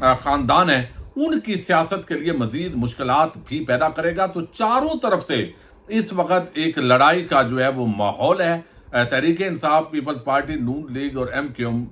خاندان ہے ان کی سیاست کے لیے مزید مشکلات بھی پیدا کرے گا. تو چاروں طرف سے اس وقت ایک لڑائی کا جو ہے وہ ماحول ہے. تحریک انصاف، پیپلز پارٹی، نون لیگ اور ایم کیو ایم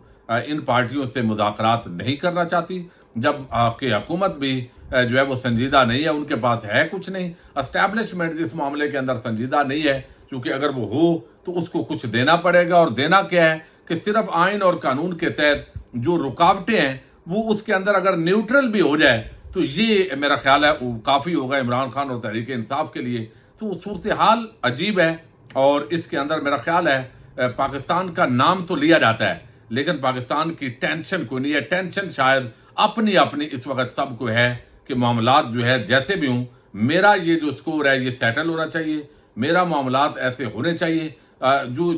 ان پارٹیوں سے مذاکرات نہیں کرنا چاہتی، جب کہ حکومت بھی جو ہے وہ سنجیدہ نہیں ہے، ان کے پاس ہے کچھ نہیں. اسٹیبلشمنٹ اس معاملے کے اندر سنجیدہ نہیں ہے، چونکہ اگر وہ ہو تو اس کو کچھ دینا پڑے گا. اور دینا کیا ہے کہ صرف آئین اور قانون کے تحت جو رکاوٹیں ہیں وہ اس کے اندر اگر نیوٹرل بھی ہو جائے تو یہ میرا خیال ہے وہ کافی ہوگا عمران خان اور تحریک انصاف کے لیے. تو صورتحال عجیب ہے، اور اس کے اندر میرا خیال ہے پاکستان کا نام تو لیا جاتا ہے لیکن پاکستان کی ٹینشن کوئی نہیں ہے. ٹینشن شاید اپنی اس وقت سب کو ہے کہ معاملات جو ہے جیسے بھی ہوں، میرا یہ جو سکور ہے یہ سیٹل ہونا چاہیے، میرا معاملات ایسے ہونے چاہیے.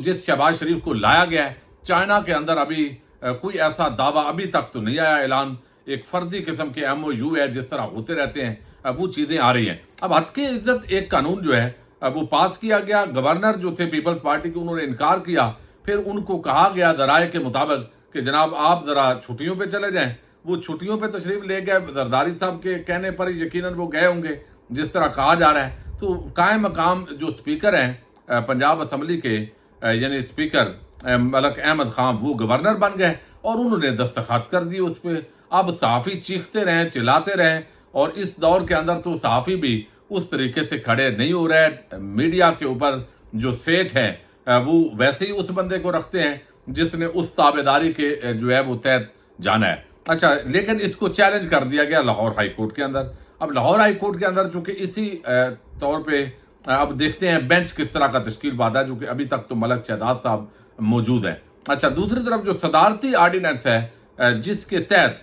جس شہباز شریف کو لایا گیا ہے چائنا کے اندر، ابھی کوئی ایسا دعویٰ ابھی تک تو نہیں آیا اعلان. ایک فردی قسم کے ایم او یو ہے، جس طرح ہوتے رہتے ہیں وہ چیزیں آ رہی ہیں. اب حد کی عزت ایک قانون جو ہے وہ پاس کیا گیا. گورنر جو تھے پیپلز پارٹی کے، انہوں نے انکار کیا. پھر ان کو کہا گیا ذرائع کے مطابق کہ جناب آپ ذرا چھٹیوں پہ چلے جائیں. وہ چھٹیوں پہ تشریف لے گئے، زرداری صاحب کے کہنے پر یقیناً وہ گئے ہوں گے جس طرح کہا جا رہا ہے. تو قائم مقام جو سپیکر ہیں پنجاب اسمبلی کے، یعنی سپیکر ملک احمد خان، وہ گورنر بن گئے اور انہوں نے دستخط کر دیے اس پہ. اب صحافی چیختے رہیں، چلاتے رہیں، اور اس دور کے اندر تو صحافی بھی اس طریقے سے کھڑے نہیں ہو رہے. میڈیا کے اوپر جو سیٹ ہے وہ ویسے ہی اس بندے کو رکھتے ہیں جس نے اس تابعداری کے جو ہے وہ تحت جانا ہے. اچھا، لیکن اس کو چیلنج کر دیا گیا لاہور ہائی کورٹ کے اندر. اب لاہور ہائی کورٹ کے اندر چونکہ اسی طور پہ اب دیکھتے ہیں بینچ کس طرح کا تشکیل پاتا ہے، جو کہ ابھی تک تو ملک شہزاد صاحب موجود ہیں. اچھا، دوسری طرف جو صدارتی آرڈیننس ہے جس کے تحت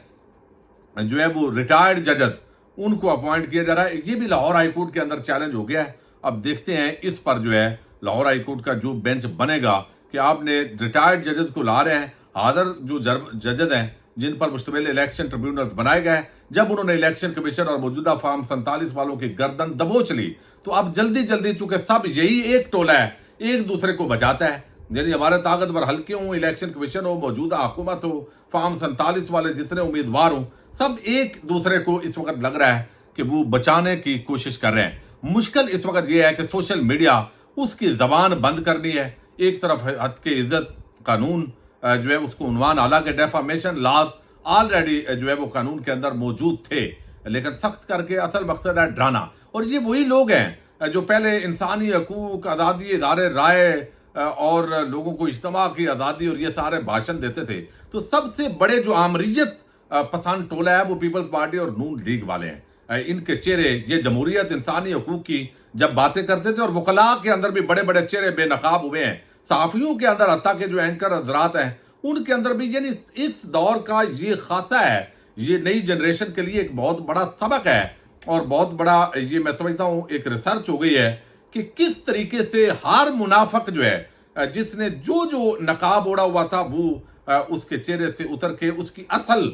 جو ہے وہ ریٹائرڈ ججز ان کو اپوائنٹ کیا جا رہا ہے، یہ بھی لاہور ہائی کورٹ کے اندر چیلنج ہو گیا ہے. اب دیکھتے ہیں اس پر جو ہے لاہور ہائی کورٹ کا جو بینچ بنے گا کہ آپ نے ریٹائرڈ ججز کو لا رہے ہیں. حاضر جو ججز ہیں جن پر مشتمل الیکشن ٹریبیونلز بنائے گئے، جب انہوں نے الیکشن کمیشن اور موجودہ فارم 47 والوں کی گردن دبوچ لی تو اب جلدی چونکہ سب یہی ایک ٹولہ ہے، ایک دوسرے کو بچاتا ہے. یعنی ہمارے طاقتور حلقے ہوں، الیکشن کمیشن ہو، موجودہ حکومت ہو، فارم 47 والے جتنے امیدوار ہوں، سب ایک دوسرے کو اس وقت لگ رہا ہے کہ وہ بچانے کی کوشش کر رہے ہیں. مشکل اس وقت یہ ہے کہ سوشل میڈیا اس کی زبان بند کرنی ہے. ایک طرف حد کی عزت قانون جو ہے اس کو عنوان اعلیٰ کے ڈیفامیشن لاز آلریڈی جو ہے وہ قانون کے اندر موجود تھے، لیکن سخت کر کے اصل مقصد ہے ڈرانا. اور یہ وہی لوگ ہیں جو پہلے انسانی حقوق، آزادی ادارے رائے اور لوگوں کو اجتماع کی آزادی اور یہ سارے بھاشن دیتے تھے. تو سب سے بڑے جو آمریت پسند ٹولہ ہے وہ پیپلز پارٹی اور نون لیگ والے ہیں. ان کے چہرے یہ جمہوریت، انسانی حقوق کی جب باتیں کرتے تھے، اور وکلاء کے اندر بھی بڑے بڑے چہرے بے نقاب ہوئے ہیں، صحافیوں کے اندر حتیٰ کہ جو اینکر حضرات ہیں ان کے اندر بھی. یعنی اس دور کا یہ خاصہ ہے، یہ نئی جنریشن کے لیے ایک بہت بڑا سبق ہے اور بہت بڑا یہ میں سمجھتا ہوں ایک ریسرچ ہو گئی ہے کہ کس طریقے سے ہر منافق جو ہے جس نے جو نقاب اوڑا ہوا تھا وہ اس کے چہرے سے اتر کے اس کی اصل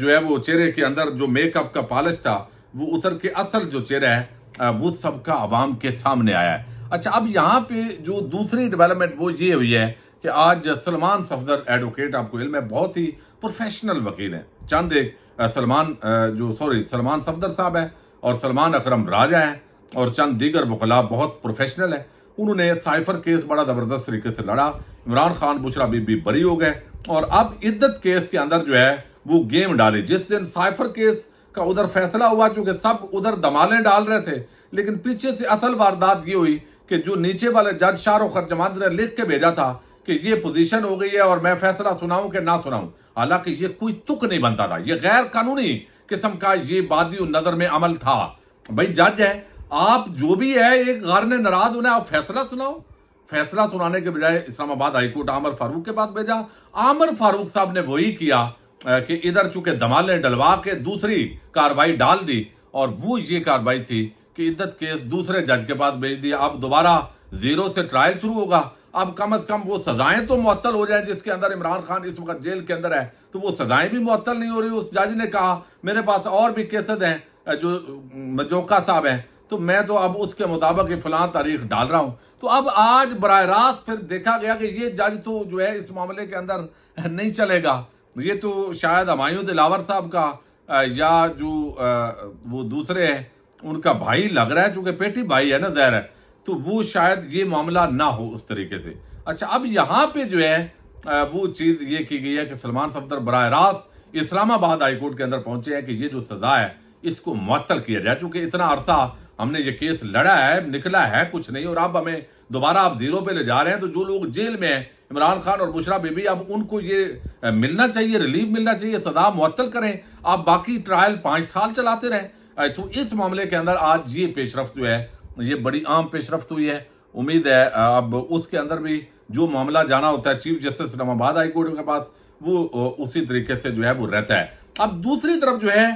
جو ہے وہ چہرے کے اندر جو میک اپ کا پالش تھا وہ اتر کے اصل جو چہرہ ہے وہ سب کا عوام کے سامنے آیا ہے. اچھا، اب یہاں پہ جو دوسری ڈیولپمنٹ وہ یہ ہوئی ہے کہ آج سلمان صفدر ایڈوکیٹ، آپ کو علم ہے، بہت ہی پروفیشنل وکیل ہیں. چند ایک سلمان صفدر صاحب ہیں اور سلمان اکرم راجہ ہیں اور چند دیگر وکلاء بہت پروفیشنل ہیں. انہوں نے سائفر کیس بڑا زبردست طریقے سے لڑا. عمران خان، بشرا بی بی بری ہو گئے، اور اب عدت کیس کے اندر جو ہے وہ گیم ڈالی. جس دن سائفر کیس کا ادھر فیصلہ ہوا، چونکہ سب ادھر دمالیں ڈال رہے تھے، لیکن پیچھے سے اصل واردات یہ ہوئی کہ جو نیچے والے جج شاہ رخ خرجمند نے لکھ کے بھیجا تھا کہ یہ پوزیشن ہو گئی ہے اور میں فیصلہ سناؤں کہ نہ سناؤں، حالانکہ یہ کوئی تک نہیں بنتا تھا، یہ غیر قانونی قسم کا یہ بادی النظر میں عمل تھا. بھائی جج ہے، آپ جو بھی ہے، ایک غار نے ناراض ہونا ہے، آپ فیصلہ سناؤ. فیصلہ سنانے کے بجائے اسلام آباد ہائی کورٹ عامر فاروق کے پاس بھیجا. عامر فاروق صاحب نے وہی کیا کہ ادھر چونکہ دمالیں ڈلوا کے دوسری کاروائی ڈال دی، اور وہ یہ کاروائی تھی کہ عدت کیس دوسرے جج کے پاس بھیج دیا. اب دوبارہ زیرو سے ٹرائل شروع ہوگا. اب کم از کم وہ سزائیں تو معطل ہو جائیں جس کے اندر عمران خان اس وقت جیل کے اندر ہے، تو وہ سزائیں بھی معطل نہیں ہو رہی. اس جج نے کہا میرے پاس اور بھی کیسز ہیں جو مجوکا صاحب ہیں، تو میں تو اب اس کے مطابق فلاں تاریخ ڈال رہا ہوں. تو اب آج براہ راست پھر دیکھا گیا کہ یہ جج تو جو ہے اس معاملے کے اندر نہیں چلے گا. یہ تو شاید ہمایوں دلاور صاحب کا یا جو وہ دوسرے ہیں ان کا بھائی لگ رہا ہے، چونکہ پیٹی بھائی ہے نا ظاہر ہے، تو وہ شاید یہ معاملہ نہ ہو اس طریقے سے۔ اچھا، اب یہاں پہ جو ہے وہ چیز یہ کی گئی ہے کہ سلمان صفدر براہ راست اسلام آباد ہائی کورٹ کے اندر پہنچے ہیں کہ یہ جو سزا ہے اس کو معطل کیا جائے، چونکہ اتنا عرصہ ہم نے یہ کیس لڑا ہے، نکلا ہے کچھ نہیں، اور اب ہمیں دوبارہ آپ زیرو پہ لے جا رہے ہیں۔ تو جو لوگ جیل میں ہیں، عمران خان اور بشرا بی بی، اب ان کو یہ ملنا چاہیے، ریلیف ملنا چاہیے، سزا معطل کریں، آپ باقی ٹرائل 5 سال چلاتے رہیں۔ تو اس معاملے کے اندر آج یہ پیش رفت جو ہے یہ بڑی عام پیش رفت ہوئی ہے۔ امید ہے اب اس کے اندر بھی جو معاملہ جانا ہوتا ہے چیف جسٹس اسلام آباد ہائی کورٹ کے پاس، وہ اسی طریقے سے جو ہے وہ رہتا ہے۔ اب دوسری طرف جو ہے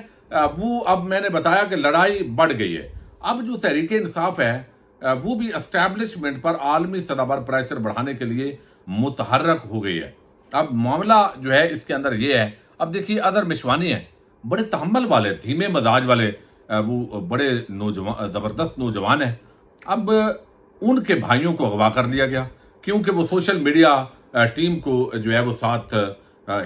وہ اب میں نے بتایا کہ لڑائی بڑھ گئی ہے۔ اب جو تحریک انصاف ہے وہ بھی اسٹیبلشمنٹ پر عالمی سطح پر پریشر بڑھانے کے لیے متحرک ہو گئی ہے۔ اب معاملہ جو ہے اس کے اندر یہ ہے، اب دیکھیے اظہر مشوانی ہے، بڑے تحمل والے، دھیمے مزاج والے، وہ بڑے زبردست نوجوان ہیں۔ اب ان کے بھائیوں کو اغوا کر لیا گیا کیونکہ وہ سوشل میڈیا ٹیم کو جو ہے وہ ساتھ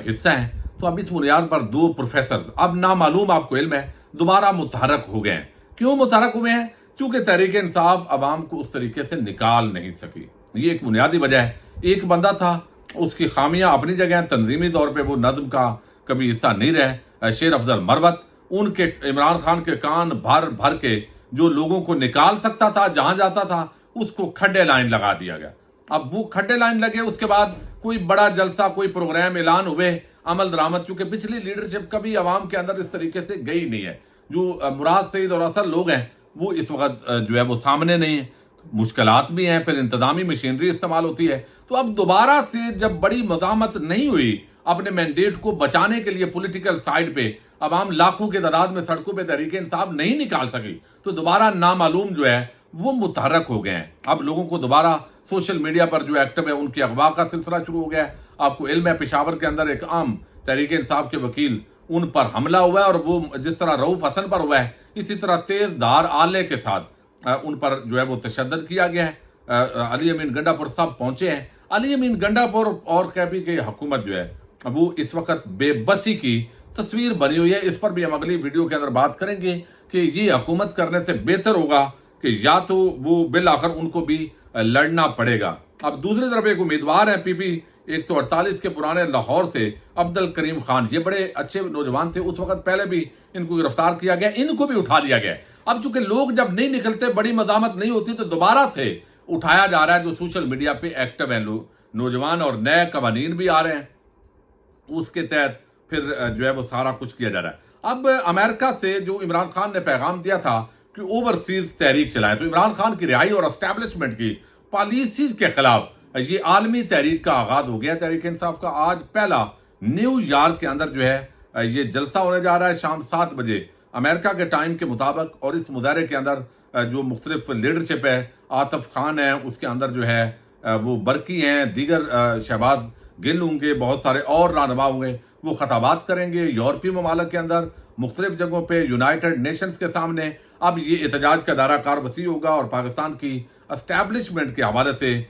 حصہ ہیں۔ تو اب اس بنیاد پر 2 پروفیسرز اب نامعلوم، آپ کو علم ہے، دوبارہ متحرک ہو گئے ہیں۔ کیوں متحرک ہوئے ہیں؟ چونکہ تحریک انصاف عوام کو اس طریقے سے نکال نہیں سکی، یہ ایک بنیادی وجہ ہے۔ ایک بندہ تھا، اس کی خامیاں اپنی جگہ ہیں، تنظیمی طور پہ وہ نظم کا کبھی حصہ نہیں رہے، شیر افضل مروت، ان کے عمران خان کے کان بھر بھر کے جو لوگوں کو نکال سکتا تھا، جہاں جاتا تھا اس کو کھڈے لائن لگا دیا گیا۔ اب وہ کھڈے لائن لگے، اس کے بعد کوئی بڑا جلسہ، کوئی پروگرام اعلان ہوئے، عمل درآمد، چونکہ پچھلی لیڈرشپ کبھی عوام کے اندر اس طریقے سے گئی نہیں ہے۔ جو مراد سعید اور اصل لوگ ہیں وہ اس وقت جو ہے وہ سامنے نہیں ہیں، مشکلات بھی ہیں، پھر انتظامی مشینری استعمال ہوتی ہے۔ تو اب دوبارہ سے جب بڑی مزاحمت نہیں ہوئی اپنے مینڈیٹ کو بچانے کے لیے، پولیٹیکل سائیڈ پہ عوام لاکھوں کے تعداد میں سڑکوں پہ تحریک انصاف نہیں نکال سکی، تو دوبارہ نامعلوم جو ہے وہ متحرک ہو گئے ہیں۔ اب لوگوں کو دوبارہ سوشل میڈیا پر جو ایکٹیو ہے ان کی اغوا کا سلسلہ شروع ہو گیا ہے۔ آپ کو علم ہے پشاور کے اندر ایک عام تحریک انصاف کے وکیل، ان پر حملہ ہوا ہے، اور وہ جس طرح رؤوف حسن پر ہوا ہے اسی طرح تیز دھار آلے کے ساتھ ان پر جو ہے وہ تشدد کیا گیا ہے۔ علی امین گنڈا پور سب پہنچے ہیں۔ علی امین گنڈا پور اور کیپی کی حکومت جو ہے وہ اس وقت بے بسی کی تصویر بنی ہوئی ہے۔ اس پر بھی ہم اگلی ویڈیو کے اندر بات کریں گے کہ یہ حکومت کرنے سے بہتر ہوگا کہ یا تو وہ بالآخر ان کو بھی لڑنا پڑے گا۔ اب دوسری طرف ایک امیدوار ہیں پی پی 148 کے پرانے لاہور سے عبد الکریم خان، یہ بڑے اچھے نوجوان تھے، اس وقت پہلے بھی ان کو گرفتار کیا گیا، ان کو بھی اٹھا لیا گیا۔ اب چونکہ لوگ جب نہیں نکلتے، بڑی مزاحمت نہیں ہوتی، تو دوبارہ سے اٹھایا جا رہا ہے۔ جو سوشل میڈیا پہ ایکٹیو ہیں لوگ، نوجوان، اور نئے قوانین بھی آ رہے ہیں، اس کے تحت پھر جو ہے وہ سارا کچھ کیا جا رہا ہے۔ اب امریکہ سے جو عمران خان نے پیغام دیا تھا کہ اوورسیز تحریک چلائے، تو عمران خان کی رہائی اور اسٹیبلشمنٹ کی پالیسیز کے خلاف یہ عالمی تحریک کا آغاز ہو گیا۔ تحریک انصاف کا آج پہلا نیو یارک کے اندر جو ہے یہ جلسہ ہونے جا رہا ہے شام 7 بجے امریکہ کے ٹائم کے مطابق، اور اس مظاہرے کے اندر جو مختلف لیڈرشپ ہے، عاطف خان ہے، اس کے اندر جو ہے وہ برقی ہیں، دیگر شہباز گل ہوں گے، بہت سارے اور رہنما ہوں گے، وہ خطابات کریں گے یورپی ممالک کے اندر، مختلف جگہوں پہ، یونائٹڈ نیشنز کے سامنے۔ اب یہ احتجاج کا دائرہ کار وسیع ہوگا، اور پاکستان کی اسٹیبلشمنٹ کے حوالے سے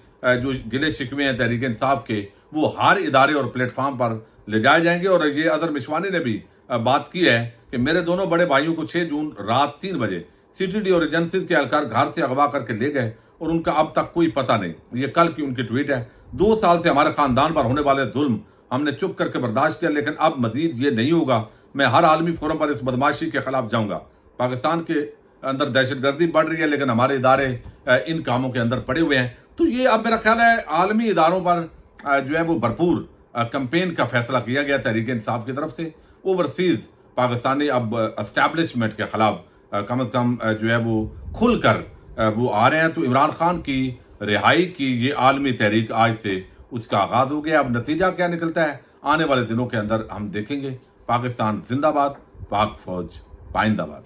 جو گلے شکوے ہیں تحریک انصاف کے، وہ ہر ادارے اور پلیٹ فارم پر لے جائے جائیں گے۔ اور یہ اظہر مشوانی نے بھی بات کی ہے کہ میرے دونوں بڑے بھائیوں کو 6 جون رات 3 بجے سی ٹی ڈی اور ایجنسیز کے اہلکار گھر سے اغوا کر کے لے گئے، اور ان کا اب تک کوئی پتہ نہیں۔ یہ کل کی ان کی ٹویٹ ہے۔ 2 سال سے ہمارے خاندان پر ہونے والے ظلم ہم نے چپ کر کے برداشت کیا، لیکن اب مزید یہ نہیں ہوگا۔ میں ہر عالمی فورم پر اس بدماشی کے خلاف جاؤں گا۔ پاکستان کے اندر دہشت گردی بڑھ رہی ہے، لیکن ہمارے ادارے ان کاموں کے اندر پڑے ہوئے ہیں۔ تو یہ اب میرا خیال ہے عالمی اداروں پر جو ہے وہ بھرپور کمپین کا فیصلہ کیا گیا تحریک انصاف کی طرف سے۔ اوورسیز پاکستانی اب اسٹیبلشمنٹ کے خلاف کم از کم جو ہے وہ کھل کر وہ آ رہے ہیں۔ تو عمران خان کی رہائی کی یہ عالمی تحریک آج سے اس کا آغاز ہو گیا۔ اب نتیجہ کیا نکلتا ہے آنے والے دنوں کے اندر ہم دیکھیں گے۔ پاکستان زندہ باد، پاک فوج پائندہ باد۔